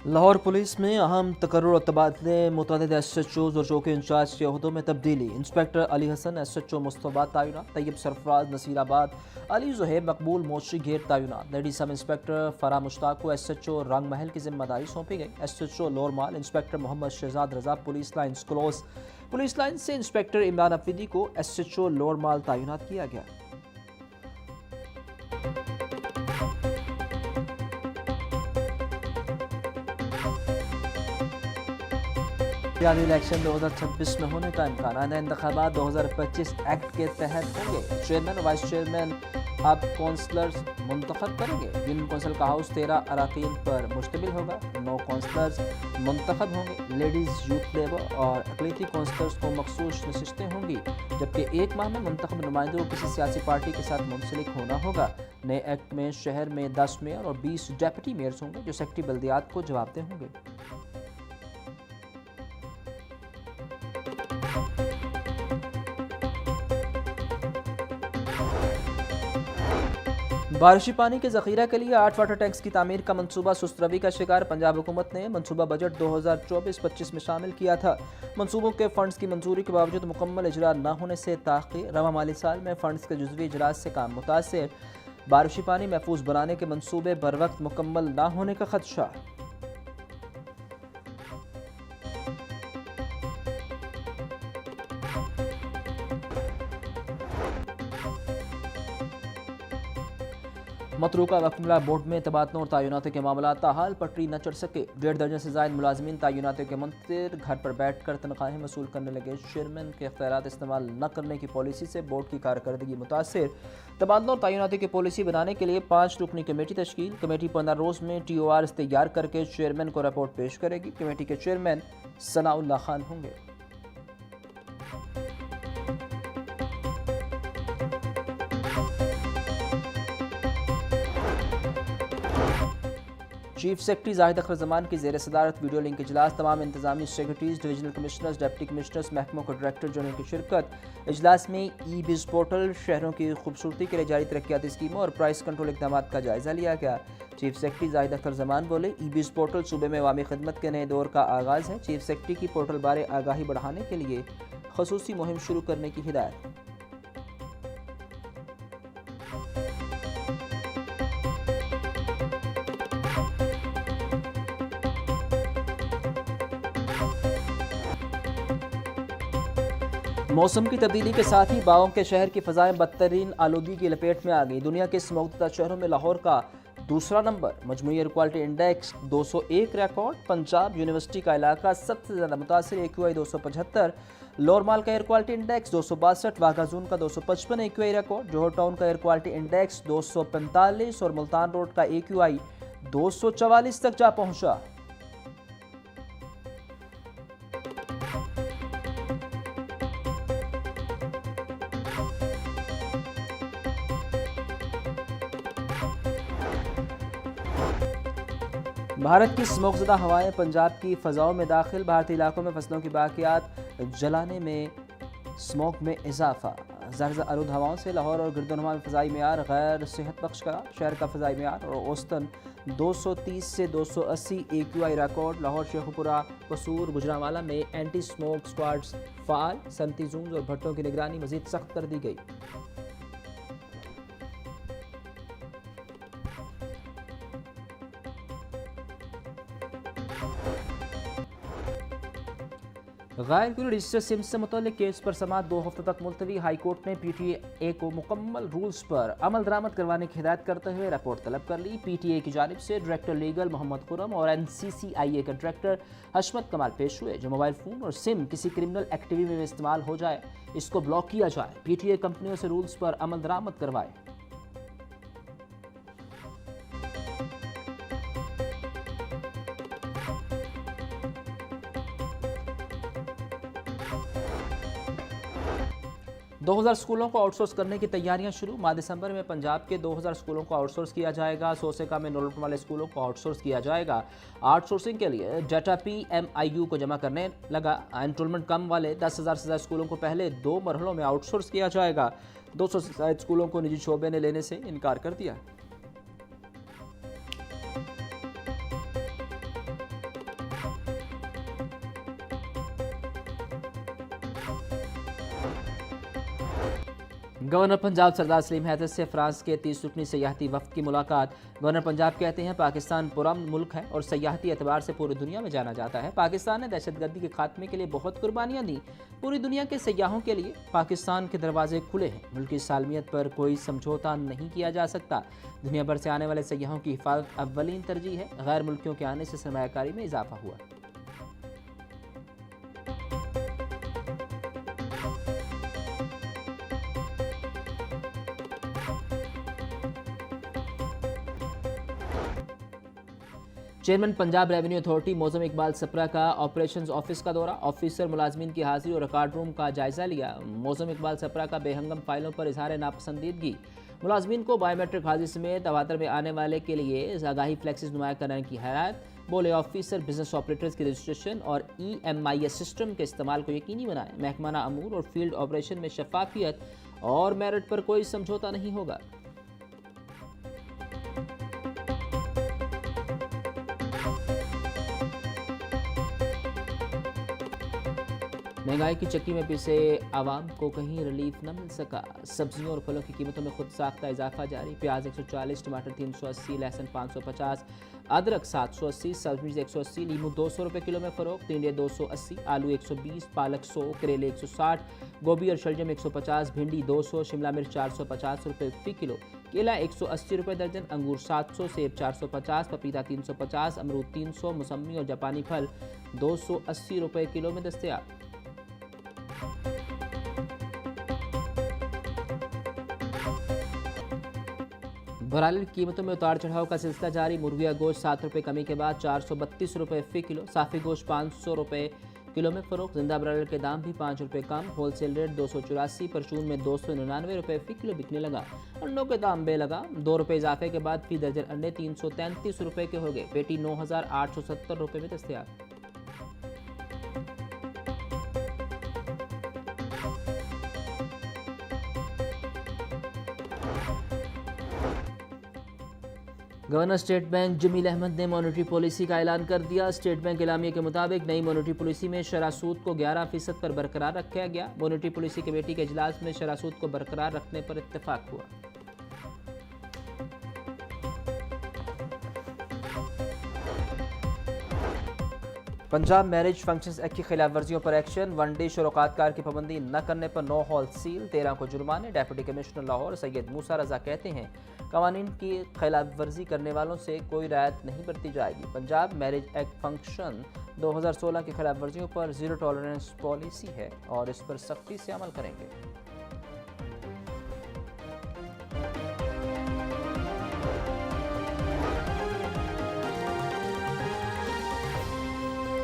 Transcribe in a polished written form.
Lahore police में अहम तकर्रुर और तबादले, मुतअद्दिद SHOs और चौकी इंचार्ज के अहदों में तब्दीली। इंस्पेक्टर अली हसन SHO मुस्तफा तैनात, तैयब सरफराज नसीराबाद, अली ज़ुहैब मकबूल मोशी घेर तैनात। लेडी सब इंस्पेक्टर फरा मुश्ताक को SHO रंग महल की जिम्मेदारी सौंपी गई। SHO लोरमाल inspector Mohammad Shahzad Raza police lines close, police line से इंस्पेक्टर इमरान अफरीदी को SHO लोरमाल तैनात किया गया। यानी इलेक्शन 2026 में होने का इम्कान। आइंदा इंतखाबात 2025 एक्ट के तहत होंगे। चेयरमैन और वाइस चेयरमैन अब कौंसलर्स मुंतखब करेंगे। यूनियन कौंसिल का हाउस 13 अराकीन पर मुश्तमिल होगा। 9 कौंसलर्स मुंतखब होंगे। लेडीज़, यूथ, लेबर और अकलीती कौंसलर्स को मखसूस नशिस्तें होंगी, जबकि एक माह में मुंतखब नुमाइंदों को किसी सियासी पार्टी के साथ मुंसलिक होना होगा। नए एक्ट में शहर में 10 मेयर और 20 डेप्यूटी मेयर्स होंगे, जो सेक्रेटरी बल्दियात को जवाबदेह होंगे। बारिशी पानी के ज़ख़ीरा के लिए 8 वाटर टैंक्स की तामीर का मंसूबा सुस्त रवी का शिकार। पंजाब हुकूमत ने मंसूबा बजट 2024-25 में शामिल किया था। मंसूबों के फंड्स की मंजूरी के बावजूद मुकम्मल इजरा न होने से ताख़ीर। रवा माली साल में फंड्स के जुज़वी इजरात से काम मुतासिर। बारिशी पानी महफूज बनाने के मंसूबे बर वक्त मुकम्मल न होने का खदशा। मतरूका वक्फला बोर्ड में तबादलों और तयनातों के मामला ताहाल पटरी न चढ़ सके। 1.5 दर्जन से ज़ायद मुलाजमीन तयनातों के मंतर घर पर बैठ कर तनख्वाहें वसूल करने लगे। चेयरमैन के इख्तियारात इस्तेमाल न करने की पॉलिसी से बोर्ड की कारकर्दगी मुतासिर। तबादलों और तयनातों की पॉलिसी बनाने के लिए 5 रुकनी कमेटी तश्कील। कमेटी 15 रोज़ में TORs तैयार करके चेयरमैन को रिपोर्ट पेश करेगी। कमेटी के चेयरमैन सनाउल्लाह खान होंगे। चीफ सेक्रेटरी जाहिद अख्तर जमान की ज़ेर सदारत वीडियो लिंक इजलास। तमाम इंतजामी secretaries, divisional commissioners, deputy commissioners, महकमों के डायरेक्टर जनरल की शिरकत। इजलास में ई-बिज़ पोर्टल, शहरों की खूबसूरती के लिए जारी तरक्याती स्कीमों और प्राइस कंट्रोल इक़दाम का जायज़ा लिया गया। चीफ सेक्रेटरी जाहिद अख्तर जमान बोले, ई-बिज़ पोर्टल सूबे में अवामी खिदमत के नए दौर का आगाज़ है। चीफ सेक्रेटरी की पोर्टल बारे आगाही बढ़ाने के लिए खसूसी मुहिम शुरू करने की हिदायत। मौसम की तब्दीली के साथ ही बागों के शहर की फ़ज़ाएं बदतरीन आलूगी की लपेट में आ गई। दुनिया के स्मोकज़दा शहरों में लाहौर का दूसरा नंबर। मजमूई air quality index 201 record. Punjab university का इलाका सबसे ज़्यादा मुतासिर, AQI 275। लोरमाल का एयर क्वालिटी इंडेक्स 262, वाघाजून का 255 AQI रिकॉर्ड। जोहर टाउन का एयर क्वालिटी इंडेक्स 245 और मुल्तान रोड का AQI 244 तक जा पहुँचा। भारत की स्मोकज़दा हवाएं पंजाब की फ़ज़ाओं में दाखिल। भारतीय इलाकों में फसलों की बाक़ियात जलाने में स्मोक में इजाफा। ज़र्ज़ आलूद हवाओं से लाहौर और गिरदोनवा में फ़ज़ाई मेयार गैर सेहत बख्श करार। शहर का फ़ज़ाई मेयार और औसतन 230 से 280 AQI रिकॉर्ड। लाहौर, शेखुपुरा, कसूर, गुजरांवाला में एंटी स्मोक स्क्वाड्स फ़ाल। सनती जून्स और भट्टों की निगरानी मज़ीद सख्त कर दी गई। गैर कुली रजिस्टर सिम से मुतल्लिक केस पर समाअत 2 हफ्तों तक मुलतवी। हाई कोर्ट ने PTA को मुकम्मल रूल्स पर अमल दरामद करवाने की हिदायत करते हुए रिपोर्ट तलब कर ली। PTA की जानिब से डायरेक्टर लीगल मोहम्मद खुरम और NCCIA के डायरेक्टर हशमत कमाल पेश हुए। जो मोबाइल फ़ोन और सिम किसी क्रिमिनल एक्टिविटी में इस्तेमाल हो जाए, इसको ब्लॉक किया जाए। PTA कंपनियों से रूल्स पर अमल दरामद करवाए। दो 2000 स्कूलों को आउटसोर्स करने की तैयारियां शुरू। माह दिसंबर में पंजाब के 2000 स्कूलों को आउटसोर्स किया जाएगा। 100 से कम एनरोलमेंट वाले स्कूलों को आउटसोर्स किया जाएगा। आउटसोर्सिंग के लिए डाटा PMIU को जमा करने लगा। एनरोलमेंट कम वाले 10,000 से ज़्यादा स्कूलों को पहले 2 मरहलों में आउटसोर्स किया जाएगा। 200 से ज़्यादा स्कूलों को निजी शोबे ने लेने से इनकार कर दिया। गवर्नर पंजाब सरदार सलीम हैदर से फ्रांस के 30 रुकनी सयाहती वफ्द की मुलाकात। गवर्नर पंजाब कहते हैं पाकिस्तान पुरअमन मुल्क है और सयाहती एतबार से पूरी दुनिया में जाना जाता है। पाकिस्तान ने दहशतगर्दी के खात्मे के लिए बहुत कुर्बानियां दी। पूरी दुनिया के सयाहों के लिए पाकिस्तान के दरवाजे खुले हैं। मुल्क की सालमियत पर कोई समझौता नहीं किया जा सकता। दुनिया भर से आने वाले सयाहों की हिफाजत अव्वलीन तरजीह है। गैर मुल्कियों के आने से सरमायाकारी में इजाफा हुआ। चेयरमैन पंजाब रेवेन्यू अथॉरिटी मौसम इकबाल सप्रा का ऑपरेशंस ऑफिस का दौरा। ऑफिसर मुलाजमीन की हाजिरी और रिकॉर्ड रूम का जायजा लिया। मौसम इकबाल सप्रा का बेहंगम फाइलों पर इजहार नापसंदीदगी। मुलाजमीन को बायोमेट्रिक हाजिरी समेत दवातर में आने वाले के लिए आगाही फ्लैक्सेस नुमाया करने की हदायत। बोले ऑफिसर बिजनेस ऑपरेटर्स की रजिस्ट्रेशन और EMIS सिस्टम के इस्तेमाल को यकीनी बनाएं। महकमाना अमूर और फील्ड ऑपरेशन में शफाफियत और मेरिट पर कोई समझौता नहीं होगा। महंगाई की चक्की में पिसे आवाम को कहीं रिलीफ न मिल सका। सब्जियों और फलों की कीमतों में खुद साख्ता इजाफा जारी। प्याज 140, टमाटर 380, लहसुन 550, अदरक 780, सब्जी 180, नींबू 200 रुपये किलो में फ़रोख्त। टिंडे 280, आलू 120, पालक 100, करेले 160, गोभी और शलजम 150, भिंडी 200, शिमला मिर्च 450 रुपये फ़ी किलो, केला 180 रुपये दर्जन, अंगूर 700, सेब 450, पपीता 350, अमरूद 300, मौसमी और जापानी फल 280 रुपये किलो में दस्तयाब। बराली की कीमतों में उतार चढ़ाव का सिलसिला जारी। मुर्गिया गोश्त 7 रुपये कमी के बाद 432 रुपये फ़ी किलो, साफ़ी गोश्त 500 रुपये किलो में फ़रोख्त। जिंदा बराली के दाम भी 5 रुपये कम। होलसेल रेट 284, परचून में 299 रुपये फ़ी किलो बिकने लगा। अंडों के दाम बेलगा 2 रुपये इजाफे के बाद फ़ी दर्जन अंडे 333 रुपये के हो गए। पेटी 9,870 रुपये में दस्तयाब। Governor state bank Jameel Ahmad ने मॉनेटरी पॉलिसी का ऐलान कर दिया। स्टेट बैंक एलामिया के मुताबिक नई मॉनेटरी पॉलिसी में शरह सूद को 11% पर बरकरार रखा गया। मॉनेटरी पॉलिसी कमेटी के इजलास में शरह सूद को बरकरार रखने पर इत्तेफाक हुआ। पंजाब मैरिज फंक्शंस एक्ट की खिलाफ वर्जियों पर एक्शन। वनडे शुरुआतकार की पाबंदी न करने पर 9 हॉल सील, 13 को जुर्माने। डेप्यूटी कमिश्नर लाहौर सैयद मूसा रजा कहते हैं कवानीन की खिलाफ वर्जी करने वालों से कोई रियायत नहीं बरती जाएगी। पंजाब मैरिज एक्ट फंक्शन 2016 की खिलाफ वर्जियों पर जीरो टॉलरेंस पॉलिसी है और इस पर सख्ती से अमल करेंगे।